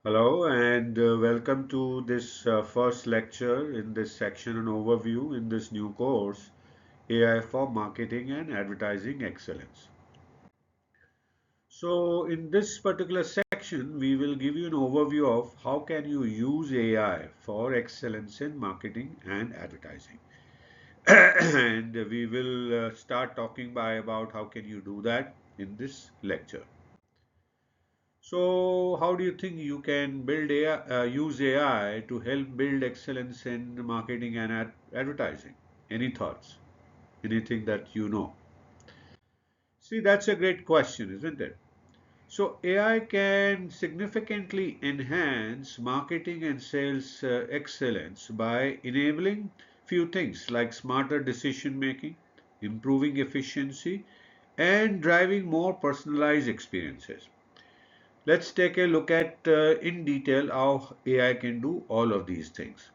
Hello and welcome to this first lecture in this section and overview in this new course, AI for Marketing and Advertising Excellence. So in this particular section, we will give you an overview of how can you use AI for excellence in marketing and advertising. And we will start talking by about how can you do that in this lecture. So, how do you think you can build AI, use AI to help build excellence in marketing and advertising? Any thoughts? Anything that you know? See, that's a great question, isn't it? So, AI can significantly enhance marketing and sales excellence by enabling few things like smarter decision making, improving efficiency, and driving more personalized experiences. Let's take a look at in detail how AI can do all of these things.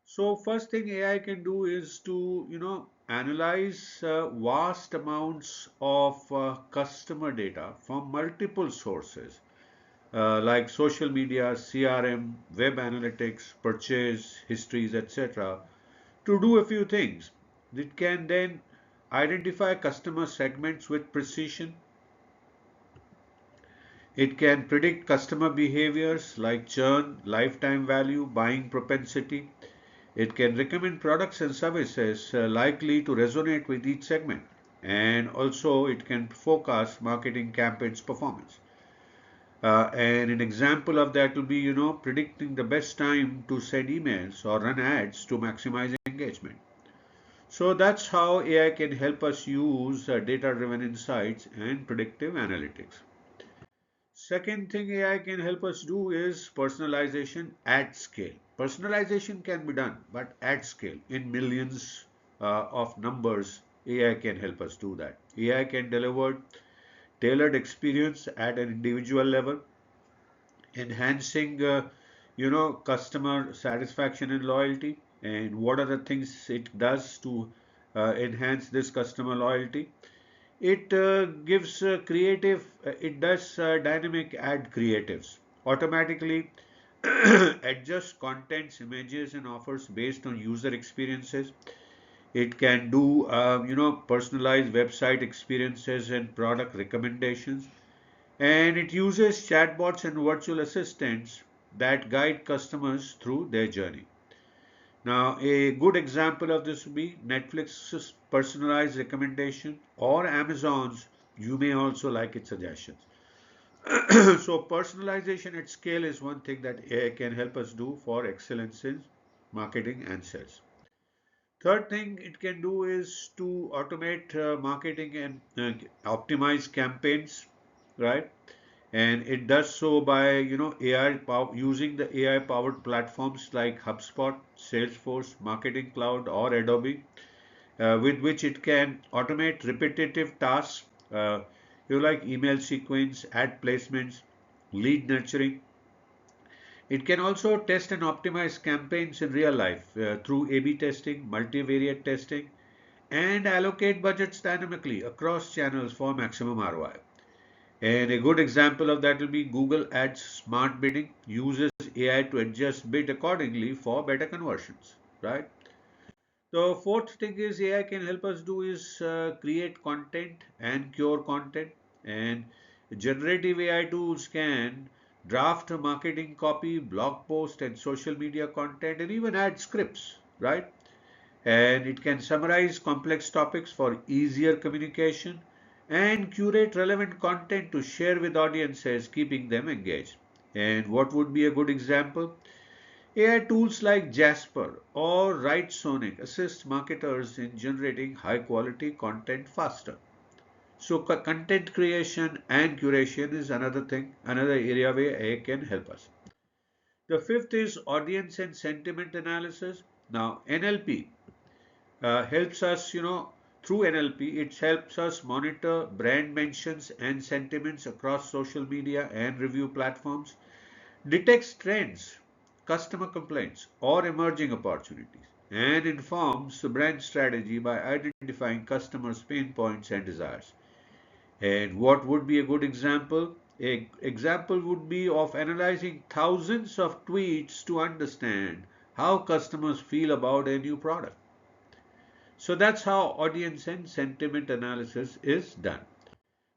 So first thing AI can do is to, analyze vast amounts of customer data from multiple sources like social media, CRM, web analytics, purchase histories, etc. to do a few things. It can then identify customer segments with precision. It can predict customer behaviors like churn, lifetime value, buying propensity. It can recommend products and services likely to resonate with each segment. And also, it can forecast marketing campaigns performance. And an example of that will be, predicting the best time to send emails or run ads to maximize engagement. So that's how AI can help us use data-driven insights and predictive analytics. Second thing AI can help us do is personalization at scale. Personalization can be done, but at scale, in millions of numbers, AI can help us do that. AI can deliver tailored experience at an individual level, enhancing, customer satisfaction and loyalty. And what are the things it does to enhance this customer loyalty? It gives it does dynamic ad creatives, automatically adjusts contents, images, and offers based on user experiences. It can do, personalized website experiences and product recommendations. And it uses chatbots and virtual assistants that guide customers through their journey. Now, a good example of this would be Netflix's personalized recommendation or Amazon's you may also like it suggestions. So, personalization at scale is one thing that AI can help us do for excellence in marketing and sales. Third thing it can do is to automate marketing and optimize campaigns, right? And it does so by using the AI powered platforms like HubSpot, Salesforce, Marketing Cloud, or Adobe, with which it can automate repetitive tasks, like email sequence, ad placements, lead nurturing. It can also test and optimize campaigns in real life through A/B testing, multivariate testing, and allocate budgets dynamically across channels for maximum ROI. And a good example of that will be Google Ads Smart Bidding uses AI to adjust bid accordingly for better conversions, right? The fourth thing is AI can help us do is create content and cure content. And generative AI tools can draft a marketing copy, blog post, and social media content, and even add scripts, right? And it can summarize complex topics for easier communication and curate relevant content to share with audiences, keeping them engaged. And what would be a good example? AI tools like Jasper or WriteSonic assist marketers in generating high quality content faster. So, content creation and curation is another thing, another area where AI can help us. The fifth is audience and sentiment analysis. Now, NLP helps us, through NLP, it helps us monitor brand mentions and sentiments across social media and review platforms, detects trends, customer complaints, or emerging opportunities, and informs the brand strategy by identifying customers' pain points and desires. And what would be a good example? A example would be of analyzing thousands of tweets to understand how customers feel about a new product. So that's how audience and sentiment analysis is done.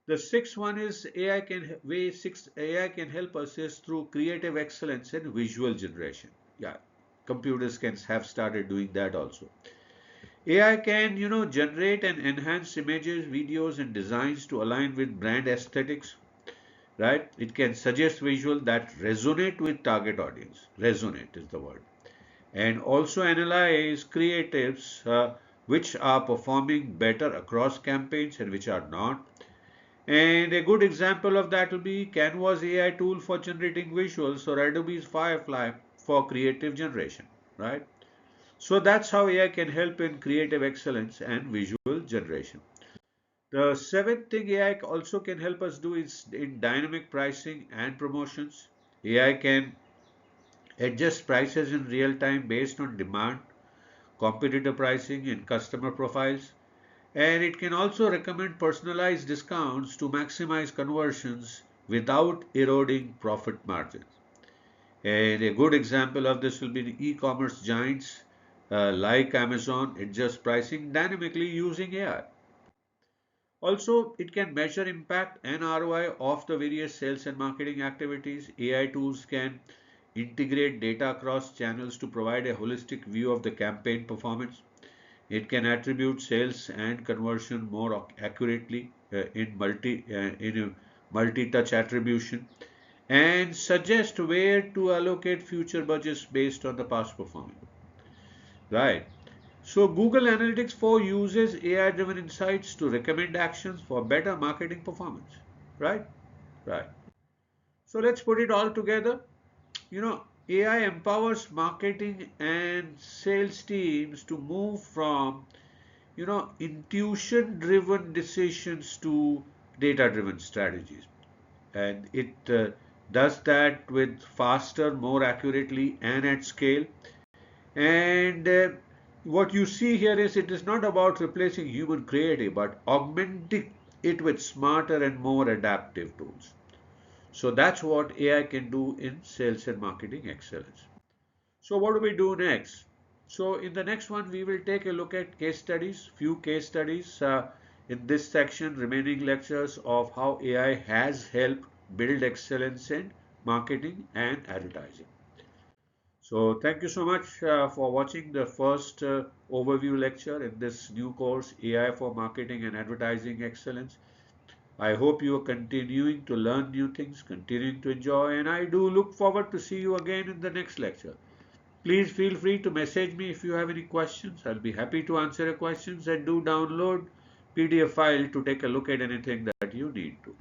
The sixth one is AI can help us is through creative excellence and visual generation. Yeah, computers can have started doing that also. AI can, generate and enhance images, videos, and designs to align with brand aesthetics, right? It can suggest visual that resonate with target audience. Resonate is the word. And also analyze creatives which are performing better across campaigns and which are not. And a good example of that will be Canva's AI tool for generating visuals or Adobe's Firefly for creative generation, right? So that's how AI can help in creative excellence and visual generation. The seventh thing AI also can help us do is in dynamic pricing and promotions. AI can adjust prices in real time based on demand, competitor pricing, and customer profiles. And it can also recommend personalized discounts to maximize conversions without eroding profit margins. And a good example of this will be the e-commerce giants like Amazon adjust pricing dynamically using AI. Also, it can measure impact and ROI of the various sales and marketing activities. AI tools can integrate data across channels to provide a holistic view of the campaign performance. It can attribute sales and conversion more accurately in a multi-touch attribution and suggest where to allocate future budgets based on the past performance. Right. So Google Analytics 4 uses AI-driven insights to recommend actions for better marketing performance. Right? Right. So let's put it all together. AI empowers marketing and sales teams to move from, intuition-driven decisions to data-driven strategies. And it does that with faster, more accurately, and at scale. And what you see here is it is not about replacing human creativity, but augmenting it with smarter and more adaptive tools. So that's what AI can do in sales and marketing excellence. So what do we do next? So in the next one, we will take a look at case studies, few case studies in this section, remaining lectures of how AI has helped build excellence in marketing and advertising. So thank you so much for watching the first overview lecture in this new course, AI for Marketing and Advertising Excellence. I hope you are continuing to learn new things, continuing to enjoy, and I do look forward to see you again in the next lecture. Please feel free to message me if you have any questions. I'll be happy to answer your questions and do download PDF file to take a look at anything that you need to.